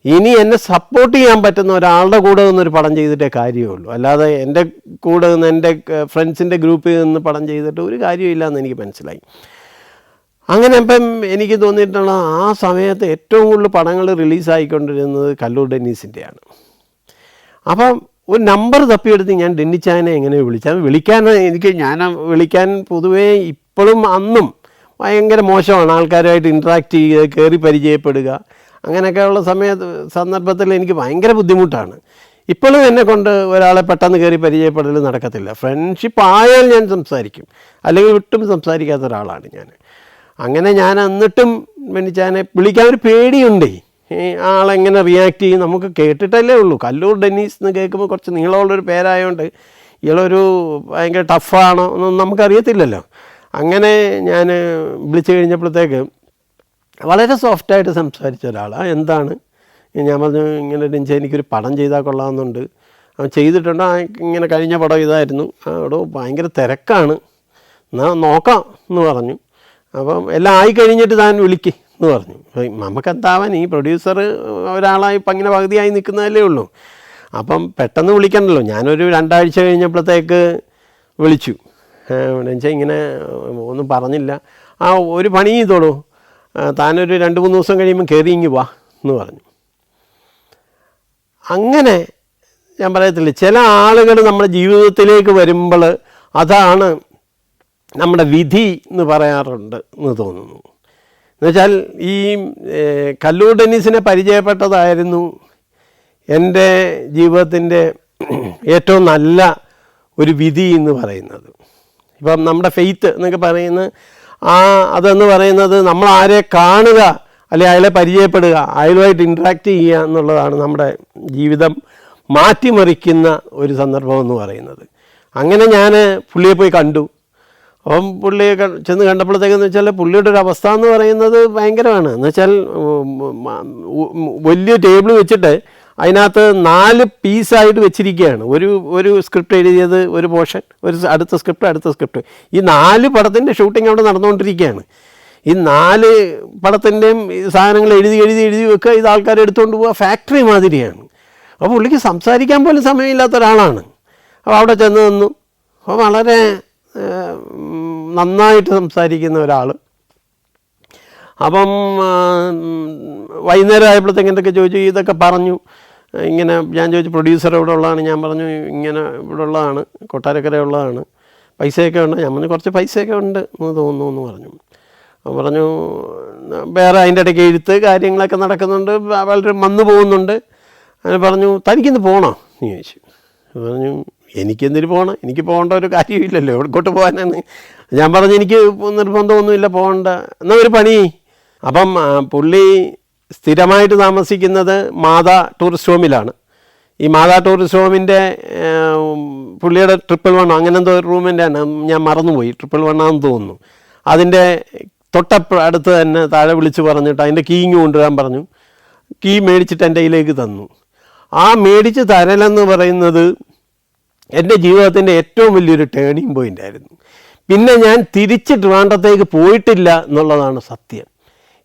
ഇനി എന്നെ സപ്പോർട്ട് ചെയ്യാൻ പറ്റുന്ന ഒരാളുടെ കൂടെ നിന്നൊരു പടം ചെയ്തിട്ടേ കാര്യമുള്ളൂ, അല്ലാതെ എൻ്റെ കൂടെ നിന്ന് എൻ്റെ ഫ്രണ്ട്സിൻ്റെ ഗ്രൂപ്പിൽ നിന്ന് പടം ചെയ്തിട്ട് ഒരു കാര്യമില്ല എന്ന് എനിക്ക് മനസ്സിലായി. അങ്ങനെ ഇപ്പം എനിക്ക് തോന്നിയിട്ടുള്ള ആ സമയത്ത് ഏറ്റവും കൂടുതൽ പടങ്ങൾ റിലീസായിക്കൊണ്ടിരുന്നത് കല്ലൂർ ഡെന്നീസിൻ്റെയാണ്. അപ്പം ഒരു നമ്പർ തപ്പിയെടുത്ത് ഞാൻ ഡെന്നിച്ചായനെ എങ്ങനെ ഞാൻ വിളിക്കാൻ പൊതുവേ ഇപ്പോഴും അന്നും ഭയങ്കര മോശമാണ്. ആൾക്കാരുമായിട്ട് ഇൻട്രാക്ട് ചെയ്യുക, കയറി പരിചയപ്പെടുക, അങ്ങനെയൊക്കെയുള്ള സന്ദർഭത്തിൽ എനിക്ക് ഭയങ്കര ബുദ്ധിമുട്ടാണ്. ഇപ്പോഴും എന്നെ കൊണ്ട് ഒരാളെ പെട്ടെന്ന് കയറി പരിചയപ്പെടൽ നടക്കത്തില്ല. ഫ്രണ്ട്ഷിപ്പ് ആയാൽ ഞാൻ സംസാരിക്കും, അല്ലെങ്കിൽ വിട്ടും സംസാരിക്കാത്ത ഒരാളാണ് ഞാൻ. അങ്ങനെ ഞാൻ എന്നിട്ടും ഡെന്നിച്ചായനെ വിളിക്കാൻ ഒരു പേടിയുണ്ടേ, ആളെങ്ങനെ റിയാക്ട് ചെയ്യും നമുക്ക് കേട്ടിട്ടല്ലേ ഉള്ളൂ. കല്ലൂർ ഡെന്നീസ് എന്ന് കേൾക്കുമ്പോൾ കുറച്ച് നീളമുള്ളൊരു പേരായതുകൊണ്ട് ഇയാളൊരു ഭയങ്കര ടഫാണോ എന്നൊന്നും നമുക്കറിയത്തില്ലല്ലോ. അങ്ങനെ ഞാൻ വിളിച്ചു കഴിഞ്ഞപ്പോഴത്തേക്ക് വളരെ സോഫ്റ്റായിട്ട് സംസാരിച്ച ഒരാളാണ്. എന്താണ് ഞാൻ പറഞ്ഞു ഇങ്ങനെ ഡെന്നിച്ച എനിക്കൊരു പടം ചെയ്താൽ കൊള്ളാമെന്നുണ്ട്. അവൻ ചെയ്തിട്ടുണ്ടോ? ഇങ്ങനെ കഴിഞ്ഞ പടം ഇതായിരുന്നു. അവിടെ ഭയങ്കര തിരക്കാണ്, എന്നാൽ നോക്കാം എന്ന് പറഞ്ഞു. അപ്പം എല്ലാം ആയിക്കഴിഞ്ഞിട്ട് താൻ വിളിക്ക് എന്ന് പറഞ്ഞു. നമുക്കെന്താവാൻ, ഈ പ്രൊഡ്യൂസർ ഒരാളായി ഇപ്പം അങ്ങനെ പകുതിയായി നിൽക്കുന്നതല്ലേ ഉള്ളൂ. അപ്പം പെട്ടെന്ന് വിളിക്കണ്ടല്ലോ. ഞാനൊരു 2 ആഴ്ച കഴിഞ്ഞപ്പോഴത്തേക്ക് വിളിച്ചു. എന്നുവെച്ചാൽ ഇങ്ങനെ ഒന്നും പറഞ്ഞില്ല. ഒരു പണി ചെയ്തോളൂ, താനൊരു 2-3 ദിവസം കഴിയുമ്പോൾ കയറി ഇങ്ങ് വാ എന്ന് പറഞ്ഞു. അങ്ങനെ ഞാൻ പറയത്തില്ല, ചില ആളുകൾ നമ്മുടെ ജീവിതത്തിലേക്ക് വരുമ്പോൾ അതാണ് നമ്മുടെ വിധി എന്ന് പറയാറുണ്ട് എന്ന് തോന്നുന്നു. എന്നുവെച്ചാൽ ഈ കല്ലൂർ ഡെന്നീസിനെ പരിചയപ്പെട്ടതായിരുന്നു എൻ്റെ ജീവിതത്തിൻ്റെ ഏറ്റവും നല്ല ഒരു വിധി എന്ന് പറയുന്നത്. ഇപ്പം നമ്മുടെ ഫെയ്ത്ത് എന്നൊക്കെ പറയുന്ന അതെന്ന് പറയുന്നത് നമ്മൾ ആരെ കാണുക അല്ലെങ്കിൽ അയാളെ പരിചയപ്പെടുക, അയാളുമായിട്ട് ഇൻട്രാക്ട് ചെയ്യുക എന്നുള്ളതാണ് നമ്മുടെ ജീവിതം മാറ്റിമറിക്കുന്ന ഒരു സന്ദർഭം എന്ന് പറയുന്നത്. അങ്ങനെ ഞാൻ പുള്ളിയെ പോയി കണ്ടു. അപ്പം പുള്ളിയെ ചെന്ന് കണ്ടപ്പോഴത്തേക്കെന്ന് വെച്ചാൽ പുള്ളിയുടെ ഒരു അവസ്ഥ എന്ന് പറയുന്നത് ഭയങ്കരമാണ്. എന്ന് വെച്ചാൽ വലിയ ടേബിൾ വെച്ചിട്ട് അതിനകത്ത് 4 പീസായിട്ട് വെച്ചിരിക്കുകയാണ്. ഒരു സ്ക്രിപ്റ്റ് എഴുതിയത് ഒരു പോർഷൻ, അടുത്ത സ്ക്രിപ്റ്റ്. ഈ 4 പടത്തിൻ്റെ ഷൂട്ടിംഗ് അവിടെ നടന്നുകൊണ്ടിരിക്കുകയാണ്. ഈ 4 പടത്തിൻ്റെയും സാധനങ്ങൾ എഴുതി വെക്കുക, ഇത് ആൾക്കാർ എടുത്തുകൊണ്ട് പോവുക, ഫാക്ടറി മാതിരിയാണ്. അപ്പോൾ പുള്ളിക്ക് സംസാരിക്കാൻ പോലും സമയമില്ലാത്ത ഒരാളാണ്. അപ്പോൾ അവിടെ ചെന്ന് നിന്നു. അപ്പോൾ വളരെ നന്നായിട്ട് സംസാരിക്കുന്ന ഒരാൾ. അപ്പം വൈകുന്നേരം ആയപ്പോഴത്തേക്ക് എന്തൊക്കെ ചോദിച്ചു, ഇതൊക്കെ പറഞ്ഞു. ഇങ്ങനെ ഞാൻ ചോദിച്ചു പ്രൊഡ്യൂസർ ഇവിടെ ഉള്ളതാണ്, ഞാൻ പറഞ്ഞു ഇങ്ങനെ ഇവിടെ ഉള്ളതാണ്, കൊട്ടാരക്കര ഉള്ളതാണ്, പൈസയൊക്കെ ഉണ്ട്. ഞാൻ പറഞ്ഞു കുറച്ച് പൈസയൊക്കെ ഉണ്ട് എന്ന് തോന്നുന്നു എന്ന് പറഞ്ഞു. വേറെ അതിൻ്റെ ഇടയ്ക്ക് എഴുത്ത് കാര്യങ്ങളൊക്കെ നടക്കുന്നുണ്ട്, വളരെ വന്നു പോകുന്നുണ്ട്. അങ്ങനെ പറഞ്ഞു തനിക്കിന്ന് പോകണോ എന്ന് ചോദിച്ചു. പറഞ്ഞു എനിക്കെന്തിന് പോകണം, എനിക്ക് പോകേണ്ട ഒരു കാര്യമില്ലല്ലോ, എവിടേക്കോട്ട് പോകാനാണ്. ഞാൻ പറഞ്ഞു എനിക്ക് നിർബന്ധമൊന്നുമില്ല, പോകണ്ട, എന്നാൽ ഒരു പണി. അപ്പം പുള്ളി സ്ഥിരമായിട്ട് താമസിക്കുന്നത് മാതാ ടൂറിസ്റ്റ് ഹോമിലാണ്. ഈ മാതാ ടൂറിസ്റ്റ് ഹോമിൻ്റെ പുള്ളിയുടെ 111 അങ്ങനെ എന്തോ റൂമിൻ്റെ ആണ്, ഞാൻ മറന്നുപോയി, 111 ആണെന്ന് തോന്നുന്നു. അതിൻ്റെ അടുത്ത് തന്നെ താഴെ വിളിച്ച് പറഞ്ഞിട്ട് അതിൻ്റെ കീങ് കൊണ്ടുവരാൻ പറഞ്ഞു. കീ മേടിച്ചിട്ട് എൻ്റെ കയ്യിലേക്ക് തന്നു. ആ മേടിച്ച് തരലെന്ന് പറയുന്നത് എൻ്റെ ജീവിതത്തിൻ്റെ ഏറ്റവും വലിയൊരു ടേണിംഗ് പോയിൻ്റ് ആയിരുന്നു. പിന്നെ ഞാൻ തിരിച്ച് ട്രിവാൻഡ്രത്തേക്ക് പോയിട്ടില്ല എന്നുള്ളതാണ് സത്യം.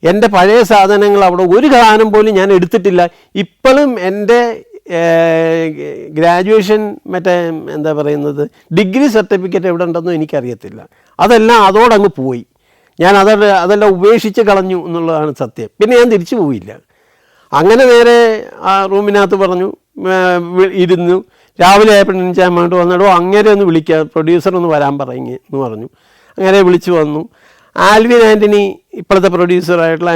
എൻ്റെ പഴയ സാധനങ്ങൾ അവിടെ ഒരു സാധനം പോലും ഞാൻ എടുത്തിട്ടില്ല. ഇപ്പോഴും എൻ്റെ ഗ്രാജുവേഷൻ എന്താ പറയുന്നത് ഡിഗ്രി സർട്ടിഫിക്കറ്റ് എവിടെ ഉണ്ടെന്നും എനിക്കറിയത്തില്ല. അതെല്ലാം അതോടങ്ങ് പോയി. ഞാൻ അതെല്ലാം ഉപേക്ഷിച്ച് കളഞ്ഞു എന്നുള്ളതാണ് സത്യം. പിന്നെ ഞാൻ തിരിച്ചു പോയില്ല. അങ്ങനെ നേരെ ആ റൂമിനകത്ത് പറഞ്ഞു, ഇരുന്നു. രാവിലെ ആയപ്പോൾ ഞാൻ വേണ്ടി വന്നിടോ അങ്ങനെ ഒന്ന് വിളിക്കുക, പ്രൊഡ്യൂസറൊന്ന് വരാൻ എന്ന് പറഞ്ഞു. അങ്ങനെ വിളിച്ചു വന്നു. ആൽവിൻ ആൻ്റണി, ഇപ്പോഴത്തെ പ്രൊഡ്യൂസറായിട്ടുള്ള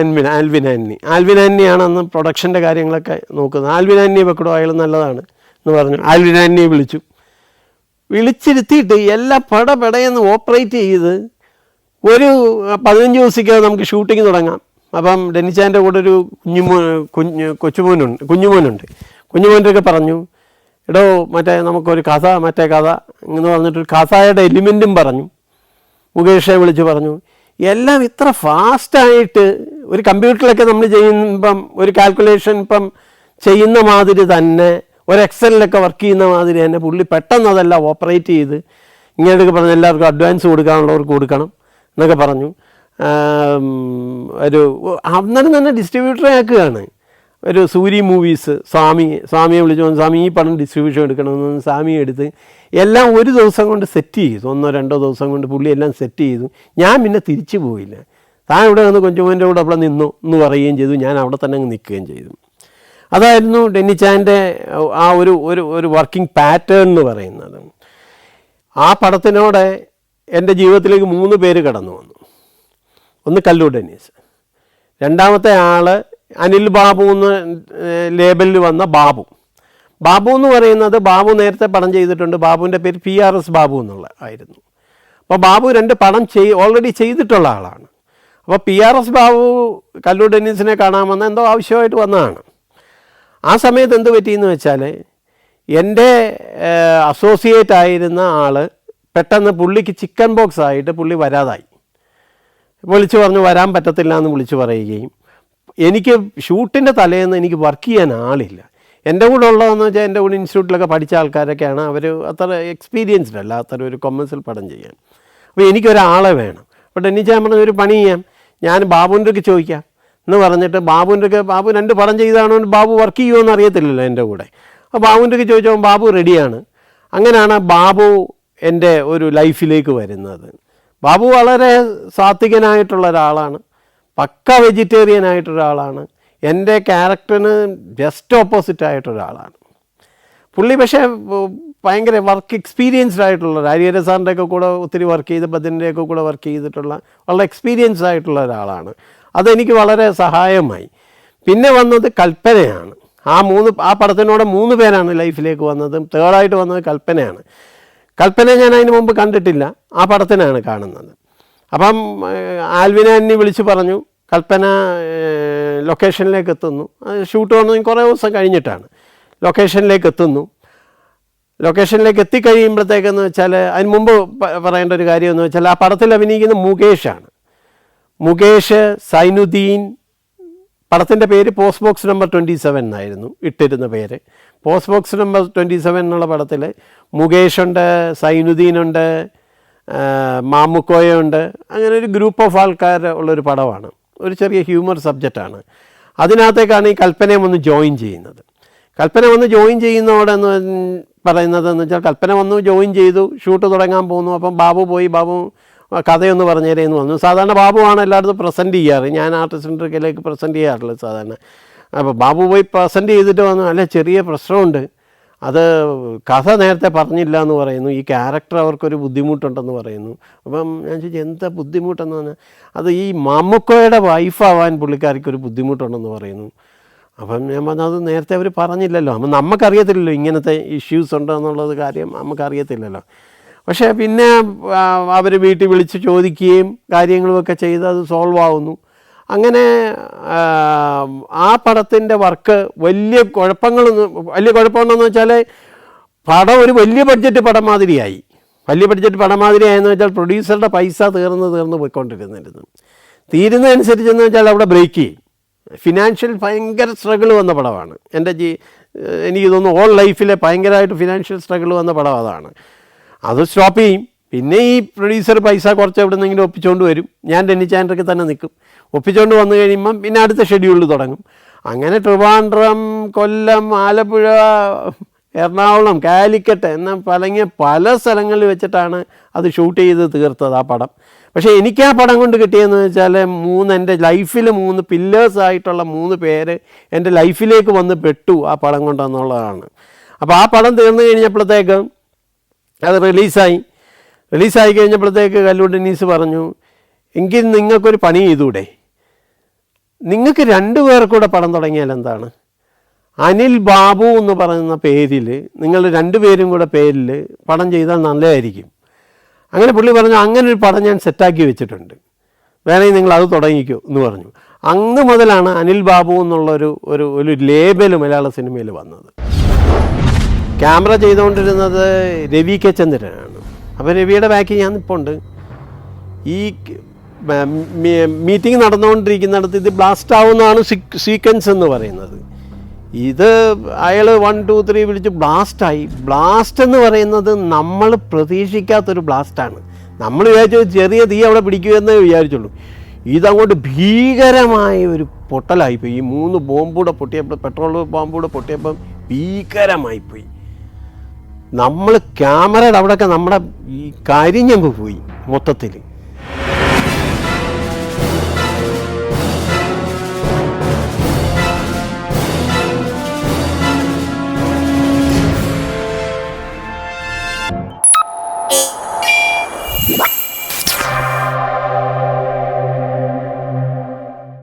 ആൽവിൻ ആൻ്റണിയാണ് അന്ന് പ്രൊഡക്ഷൻ്റെ കാര്യങ്ങളൊക്കെ നോക്കുന്നത്. ആൽവിൻ ആൻ്റണിയെ വെക്കടോ, അയാൾ നല്ലതാണ് എന്ന് പറഞ്ഞു. ആൽവിൻ ആൻ്റണിയെ വിളിച്ചിരുത്തിയിട്ട് എല്ലാ പടപടയെന്ന് ഓപ്പറേറ്റ് ചെയ്ത് ഒരു 15 ദിവസത്തേക്ക് നമുക്ക് ഷൂട്ടിങ് തുടങ്ങാം. അപ്പം ഡെന്നിച്ചാൻ്റെ കൂടെ ഒരു കുഞ്ഞുമോനുണ്ട്. കുഞ്ഞുമോൻ്റെയൊക്കെ പറഞ്ഞു, എടോ നമുക്കൊരു കഥ എന്ന് പറഞ്ഞിട്ടൊരു കഥയുടെ എലിമെൻറ്റും പറഞ്ഞു. മുകേഷെ വിളിച്ച് പറഞ്ഞു. എല്ലാം ഇത്ര ഫാസ്റ്റായിട്ട് ഒരു കമ്പ്യൂട്ടറിലൊക്കെ നമ്മൾ ചെയ്യുമ്പം ഒരു കാൽക്കുലേഷൻ ഇപ്പം ചെയ്യുന്ന മാതിരി തന്നെ, ഒരു എക്സലിലൊക്കെ വർക്ക് ചെയ്യുന്ന മാതിരി തന്നെ പുള്ളി പെട്ടെന്ന് അതെല്ലാം ഓപ്പറേറ്റ് ചെയ്ത് ഇങ്ങനെയൊക്കെ പറഞ്ഞു. എല്ലാവർക്കും അഡ്വാൻസ് കൊടുക്കാനുള്ളവർക്ക് കൊടുക്കണം എന്നൊക്കെ പറഞ്ഞു. അന്നേരം തന്നെ ഡിസ്ട്രിബ്യൂട്ടറെ ആക്കുകയാണ്. ഒരു സൂരി മൂവീസ് സ്വാമിയെ വിളിച്ചു പറഞ്ഞു, സ്വാമി ഈ പടം ഡിസ്ട്രിബ്യൂഷൻ എടുക്കണമെന്ന് സ്വാമിയെ എടുത്ത് എല്ലാം ഒരു ദിവസം കൊണ്ട് സെറ്റ് ചെയ്തു. 1-2 ദിവസം കൊണ്ട് പുള്ളി എല്ലാം സെറ്റ് ചെയ്തു. ഞാൻ പിന്നെ തിരിച്ചു പോയില്ല. താൻ ഇവിടെ വന്ന് കൊഞ്ചുമോൻ്റെ കൂടെ അവിടെ നിന്നു എന്ന് പറയുകയും ചെയ്തു. ഞാൻ അവിടെ തന്നെ അങ്ങ് നിൽക്കുകയും ചെയ്തു. അതായിരുന്നു ഡെന്നിച്ചാൻ്റെ ആ ഒരു വർക്കിംഗ് പാറ്റേൺ എന്ന് പറയുന്നത്. ആ പടത്തിനോടെ എൻ്റെ ജീവിതത്തിലേക്ക് 3 പേര് കടന്നു വന്നു. ഒന്ന് കല്ലൂർ ഡെന്നീസ്, രണ്ടാമത്തെ ആൾ അനിൽ ബാബു എന്ന് ലേബലിൽ വന്ന ബാബു എന്ന് പറയുന്നത്, ബാബു നേരത്തെ പടം ചെയ്തിട്ടുണ്ട്. ബാബുവിൻ്റെ പേര് PRS ബാബു എന്നുള്ള ആയിരുന്നു. അപ്പോൾ ബാബു 2 പടം ഓൾറെഡി ചെയ്തിട്ടുള്ള ആളാണ്. അപ്പോൾ PRS ബാബു കല്ലൂർ ഡെന്നീസിനെ കാണാമെന്ന് എന്തോ ആവശ്യമായിട്ട് വന്നതാണ്. ആ സമയത്ത് എന്ത് പറ്റിയെന്ന് വെച്ചാൽ എൻ്റെ അസോസിയേറ്റ് ആയിരുന്ന ആൾ പെട്ടെന്ന് പുള്ളിക്ക് ചിക്കൻ ബോക്സ് ആയിട്ട് പുള്ളി വരാതായി. വിളിച്ചു പറഞ്ഞു വരാൻ പറ്റത്തില്ല എന്ന് വിളിച്ചു പറയുകയും, എനിക്ക് ഷൂട്ടിൻ്റെ തലേന്ന് എനിക്ക് വർക്ക് ചെയ്യാൻ ആളില്ല. എൻ്റെ കൂടെ ഉള്ളതെന്ന് വെച്ചാൽ എൻ്റെ കൂടെ ഇൻസ്റ്റിറ്റ്യൂട്ടിലൊക്കെ പഠിച്ച ആൾക്കാരൊക്കെയാണ്, അവർ അത്ര എക്സ്പീരിയൻസ്ഡ് അല്ല അത്ര ഒരു കൊമേഴ്സ്യൽ പടം ചെയ്യാൻ. അപ്പോൾ എനിക്കൊരാളെ വേണം. അപ്പോൾ ഡെന്നിച്ചാൻ പറഞ്ഞ ഒരു പണി ചെയ്യാം, ഞാൻ ബാബുവിൻ്റെയൊക്കെ ചോദിക്കാം എന്ന് പറഞ്ഞിട്ട് ബാബു 2 പടം ചെയ്താണോ ബാബു വർക്ക് ചെയ്യുമോ അറിയത്തില്ലല്ലോ എൻ്റെ കൂടെ. അപ്പോൾ ബാബുവിൻ്റെയൊക്കെ ചോദിച്ചപ്പോൾ ബാബു റെഡിയാണ്. അങ്ങനെയാണ് ബാബു എൻ്റെ ഒരു ലൈഫിലേക്ക് വരുന്നത്. ബാബു വളരെ സാത്വികനായിട്ടുള്ള ഒരാളാണ്, പക്ക വെജിറ്റേറിയൻ ആയിട്ടൊരാളാണ്. എൻ്റെ ക്യാരക്ടറിന് ജസ്റ്റ് ഓപ്പോസിറ്റ് ആയിട്ടൊരാളാണ് പുള്ളി. പക്ഷേ ഭയങ്കര വർക്ക് എക്സ്പീരിയൻസ്ഡ് ആയിട്ടുള്ള, ഹരിഹര സാറിൻ്റെയൊക്കെ കൂടെ ഒത്തിരി വർക്ക് ചെയ്ത്, ബദൻ്റെയൊക്കെ കൂടെ വർക്ക് ചെയ്തിട്ടുള്ള വളരെ എക്സ്പീരിയൻസ്ഡ് ആയിട്ടുള്ള ഒരാളാണ്. അതെനിക്ക് വളരെ സഹായമായി. പിന്നെ വന്നത് കൽപ്പനയാണ്. ആ പടത്തിനോടെ 3 പേരാണ് ലൈഫിലേക്ക് വന്നത്. തേർഡായിട്ട് വന്നത് കൽപ്പനയാണ്. കൽപ്പന ഞാൻ അതിന് മുമ്പ് കണ്ടിട്ടില്ല, ആ പടത്തിനാണ് കാണുന്നത്. അപ്പം ആൽവിനെ എന്നെ വിളിച്ച് പറഞ്ഞു കൽപ്പന ലൊക്കേഷനിലേക്ക് എത്തുന്നു. ഷൂട്ട് വന്നു കുറേ ദിവസം കഴിഞ്ഞിട്ടാണ് ലൊക്കേഷനിലേക്ക് എത്തുന്നു. ലൊക്കേഷനിലേക്ക് എത്തിക്കഴിയുമ്പോഴത്തേക്കെന്ന് വെച്ചാൽ അതിന് മുമ്പ് പറയേണ്ട ഒരു കാര്യമെന്ന് വെച്ചാൽ ആ പടത്തിൽ അഭിനയിക്കുന്ന മുകേഷാണ്. മുകേഷ്, സൈനുദ്ദീൻ, പടത്തിൻ്റെ പേര് പോസ്റ്റ് ബോക്സ് നമ്പർ 27 എന്നായിരുന്നു ഇട്ടിരുന്ന പേര്. പോസ്റ്റ് ബോക്സ് നമ്പർ 27 എന്നുള്ള പടത്തിൽ മുകേഷുണ്ട്, സൈനുദ്ദീനുണ്ട്, മാമുക്കോയുണ്ട്, അങ്ങനെ ഒരു ഗ്രൂപ്പ് ഓഫ് ആൾക്കാർ ഉള്ളൊരു പടമാണ്. ഒരു ചെറിയ ഹ്യൂമർ സബ്ജക്റ്റാണ്. അതിനകത്തേക്കാണ് ഈ കൽപ്പനയെ വന്ന് ജോയിൻ ചെയ്യുന്നത്. കൽപ്പന വന്ന് ജോയിൻ ചെയ്യുന്നതോടെന്ന് പറയുന്നതെന്ന് വെച്ചാൽ കൽപ്പന വന്നു ജോയിൻ ചെയ്തു, ഷൂട്ട് തുടങ്ങാൻ പോകുന്നു. അപ്പം ബാബു പോയി, ബാബു കഥയൊന്ന് പറഞ്ഞുതരേന്ന് വന്നു. സാധാരണ ബാബുവാണ് എല്ലായിടത്തും പ്രസൻറ്റ് ചെയ്യാറ്, ഞാൻ ആർട്ടിസ്റ്റ് സെൻറ്ററിലേക്ക് പ്രസൻറ്റ് ചെയ്യാറുള്ളത് സാധാരണ. അപ്പോൾ ബാബു പോയി പ്രസൻറ്റ് ചെയ്തിട്ട് വന്നു, അല്ല ചെറിയ പ്രശ്നമുണ്ട്, അത് കഥ നേരത്തെ പറഞ്ഞില്ല എന്ന് പറയുന്നു, ഈ ക്യാരക്ടർ അവർക്കൊരു ബുദ്ധിമുട്ടുണ്ടെന്ന് പറയുന്നു. അപ്പം ഞാൻ ചോദിച്ചു എന്താ ബുദ്ധിമുട്ടെന്ന് പറഞ്ഞാൽ അത് ഈ മാമുക്കോയുടെ വൈഫാവാൻ പുള്ളിക്കാരിക്കൊരു ബുദ്ധിമുട്ടുണ്ടെന്ന് പറയുന്നു. അപ്പം ഞാൻ പറഞ്ഞു അത് നേരത്തെ അവർ പറഞ്ഞില്ലല്ലോ, അപ്പം നമുക്കറിയത്തില്ലല്ലോ ഇങ്ങനത്തെ ഇഷ്യൂസ് ഉണ്ടോ എന്നുള്ളത് കാര്യം നമുക്കറിയത്തില്ലല്ലോ. പക്ഷേ പിന്നെ അവർ വീട്ടിൽ വിളിച്ച് ചോദിക്കുകയും കാര്യങ്ങളുമൊക്കെ ചെയ്ത് അത് സോൾവ് ആവുന്നു. അങ്ങനെ ആ പടത്തിൻ്റെ വർക്ക് വലിയ കുഴപ്പമുണ്ടെന്ന് വെച്ചാൽ പടം ഒരു വലിയ ബഡ്ജറ്റ് പടം മാതിരിയായി. വലിയ ബഡ്ജറ്റ് പടം മാതിരിയായെന്ന് വെച്ചാൽ പ്രൊഡ്യൂസറുടെ പൈസ തീർന്ന് പോയിക്കൊണ്ടിരുന്നിരുന്നു. തീരുന്നതനുസരിച്ചെന്ന് വെച്ചാൽ അവിടെ ബ്രേക്ക് ചെയ്യും. ഫിനാൻഷ്യൽ ഭയങ്കര സ്ട്രഗിൾ വന്ന പടമാണ്. എനിക്ക് തോന്നുന്നു ഓൾ ലൈഫിലെ ഭയങ്കരമായിട്ട് ഫിനാൻഷ്യൽ സ്ട്രഗിൾ വന്ന പടം അതാണ്. അത് സ്റ്റോപ്പ് ചെയ്യും. പിന്നെ ഈ പ്രൊഡ്യൂസർ പൈസ കുറച്ച് എവിടെ നിന്നെങ്കിലും ഒപ്പിച്ചുകൊണ്ട് വരും. ഞാൻ ഡെന്നിച്ചാൻഡ്രയ്ക്ക് തന്നെ നിൽക്കും. ഒപ്പിച്ചുകൊണ്ട് വന്നു കഴിയുമ്പം പിന്നെ അടുത്ത ഷെഡ്യൂളിൽ തുടങ്ങും. അങ്ങനെ ട്രിവാൻഡ്രം, കൊല്ലം, ആലപ്പുഴ, എറണാകുളം, കാലിക്കറ്റ് എന്ന പല സ്ഥലങ്ങളിൽ വെച്ചിട്ടാണ് അത് ഷൂട്ട് ചെയ്ത് തീർത്തത് ആ പടം. പക്ഷേ എനിക്ക് ആ പടം കൊണ്ട് കിട്ടിയതെന്ന് വെച്ചാൽ എൻ്റെ ലൈഫിൽ 3 പില്ലേഴ്സായിട്ടുള്ള 3 പേര് എൻ്റെ ലൈഫിലേക്ക് വന്ന് പെട്ടു ആ പടം കൊണ്ടെന്നുള്ളതാണ്. അപ്പോൾ ആ പടം തീർന്നു കഴിഞ്ഞപ്പോഴത്തേക്ക് അത് റിലീസായി കഴിഞ്ഞപ്പോഴത്തേക്ക് കല്ലു ഡെന്നീസ് പറഞ്ഞു എങ്കിൽ നിങ്ങൾക്കൊരു പണി ചെയ്തൂടെ, നിങ്ങൾക്ക് 2 പേർക്കൂടെ പടം തുടങ്ങിയാൽ എന്താണ്, അനിൽ ബാബു എന്ന് പറയുന്ന പേരിൽ നിങ്ങൾ 2 പേരും കൂടെ പേരിൽ പടം ചെയ്താൽ നല്ലതായിരിക്കും. അങ്ങനെ പുള്ളി പറഞ്ഞു അങ്ങനെ ഒരു പടം ഞാൻ സെറ്റാക്കി വെച്ചിട്ടുണ്ട്, വേണമെങ്കിൽ നിങ്ങൾ അത് തുടങ്ങിക്കോ എന്ന് പറഞ്ഞു. അന്ന് മുതലാണ് അനിൽ ബാബു ഒരു ലേബൽ മലയാള സിനിമയിൽ വന്നത്. ക്യാമറ ചെയ്തുകൊണ്ടിരുന്നത് രവി കെ ചന്ദ്രനാണ്. അപ്പോൾ രവിയുടെ ബാക്കിൽ ഞാൻ ഇപ്പോൾ ഉണ്ട്. ഈ മീറ്റിംഗ് നടന്നുകൊണ്ടിരിക്കുന്നിടത്ത് ഇത് ബ്ലാസ്റ്റ് ആവുന്നതാണ് സീക്വൻസ് എന്ന് പറയുന്നത്. ഇത് അയാൾ 1, 2, 3 വിളിച്ച് ബ്ലാസ്റ്റായി. ബ്ലാസ്റ്റ് എന്ന് പറയുന്നത് നമ്മൾ പ്രതീക്ഷിക്കാത്തൊരു ബ്ലാസ്റ്റാണ്. നമ്മൾ വിചാരിച്ചു ചെറിയ തീ അവിടെ പിടിക്കുമെന്നേ വിചാരിച്ചുള്ളൂ. ഇതങ്ങോട്ട് ഭീകരമായ ഒരു പൊട്ടലായിപ്പോയി. ഈ 3 ബോംബൂടെ പൊട്ടിയപ്പോൾ, പെട്രോൾ ബോംബൂടെ പൊട്ടിയപ്പം ഭീകരമായിപ്പോയി. നമ്മൾ ക്യാമറയുടെ അവിടെയൊക്കെ നമ്മുടെ ഈ കരിഞ്ഞങ്ങ് പോയി മൊത്തത്തിൽ.